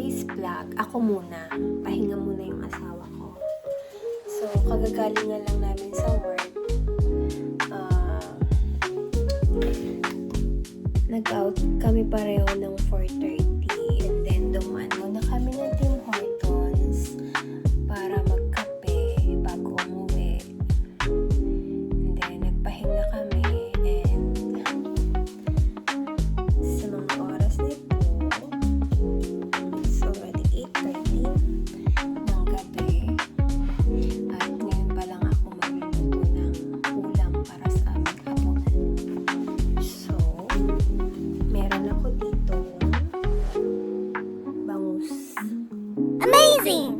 today's vlog, ako muna. Pahinga muna yung asawa ko. So, kagagaling nga lang namin sa work. Nag-out kami pareho ng 4:30 and then dumaan muna kami ng Tim Hortons para magkape bago umuwi. And then, nagpahinga kami and sa mga oras nito, it's already 8:30 ng gabi at ngayon pa lang ako magluluto ng ulam para sa aming hapunan. So, meron ako dito bangus. Amazing!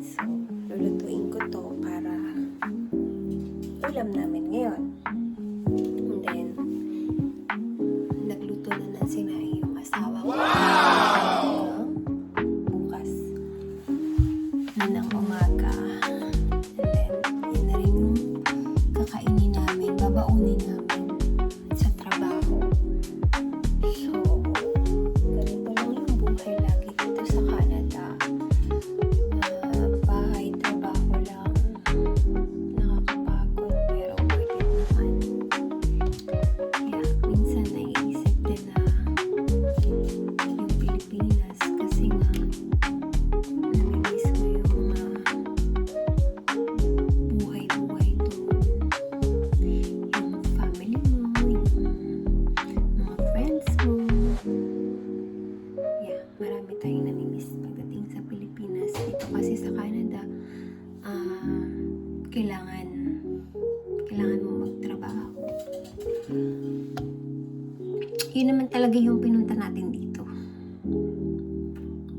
So, lulutuin ko to para ulam namin ngayon. And then, nagluto na ng sinaing yung asawa ko. Bukas na ng umaga. And then, yun na rin yung kakainin namin, babaunin namin sa trabaho. So, ganito lang yung buhay lagi dito sa Canada. Bahay, trabaho lang. Nakakapagod pero worth it naman. Kaya minsan naiisip din na yung Pilipinas kasi nga namimiss ko yung buhay-buhay doon. Yung family mo, yung mga friends mo. Yeah, marami tayong namimiss pagdating sa Pilipinas. Dito kasi sa Canada, kailangan mo magtrabaho. Yun naman talaga yung pinunta natin dito.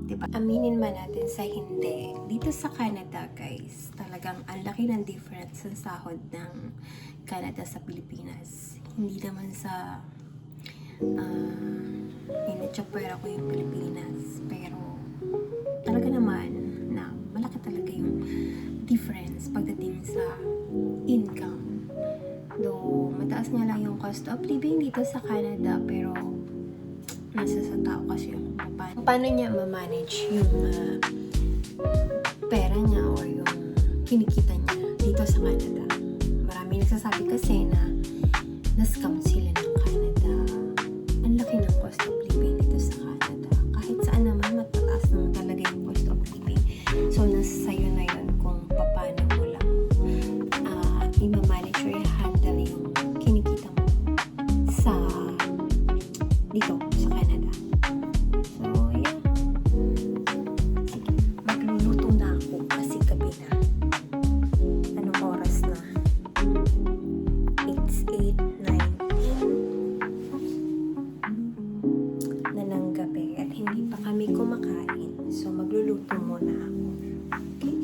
Diba? Aminin man natin sa hindi. Dito sa Canada, guys, talagang ang laki ng difference sa sahod ng Canada sa Pilipinas. Hindi naman sa initsapwera ko yung Pilipinas. Pero talaga naman na malaki talaga yung difference pagdating sa income. Though, mataas nga lang yung cost of living dito sa Canada, pero nasa sa tao kasi yung paano niya ma-manage yung pera niya or yung kinikita niya dito sa Canada. Marami nagsasabi kasi na na-scam sila ng Canada. Ang laki ng cost of living dito sa Canada. Kahit saan naman, mataas naman talaga yung cost of living. So, nasa sayo na yun kung paano mo lang i-manage or i-handle yung kinikita mo sa dito sa Canada. So, yeah. Sige, magluluto na ako kasi gabi na. Anong oras na? It's 8:19 na ng gabi at hindi pa kami kumakain. So, magluluto muna ako. Okay?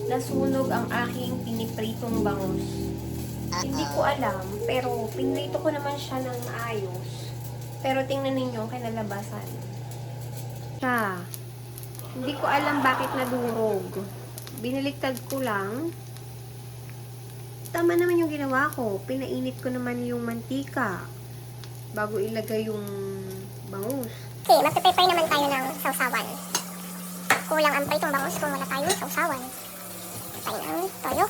Nasunog ang aking pinipritong bangus. Hindi ko alam, pero pinrito ko naman siya ng maayos. Pero tingnan ninyo ang kinalabasan. Hindi ko alam bakit nadurog. Binaliktad ko lang. Tama naman yung ginawa ko. Pinainit ko naman yung mantika bago ilagay yung bangus. Okay, magpe-prepare naman tayo ng sausawan. Kulang ang pritong bangus kung wala tayong sausawan. Tayo ng toyo.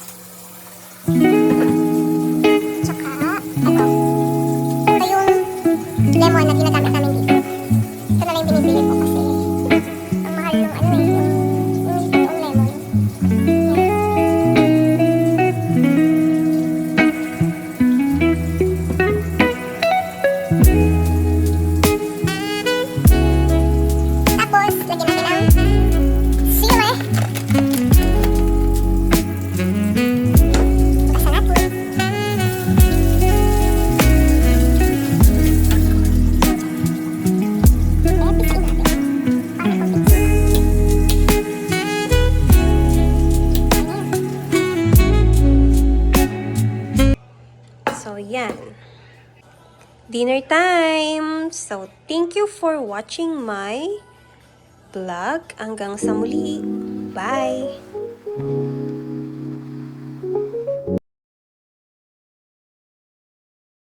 Tsaka, ito yung lemon lemon na ginagamit namin dito. Ito na lang yung binibili ko kasi ang mahal yung ano eh, yung totoong lemon. Tapos, lagyan natin ang sili. Basta natin. So, yan. Dinner time! So, thank you for watching my vlog. Hanggang sa muli.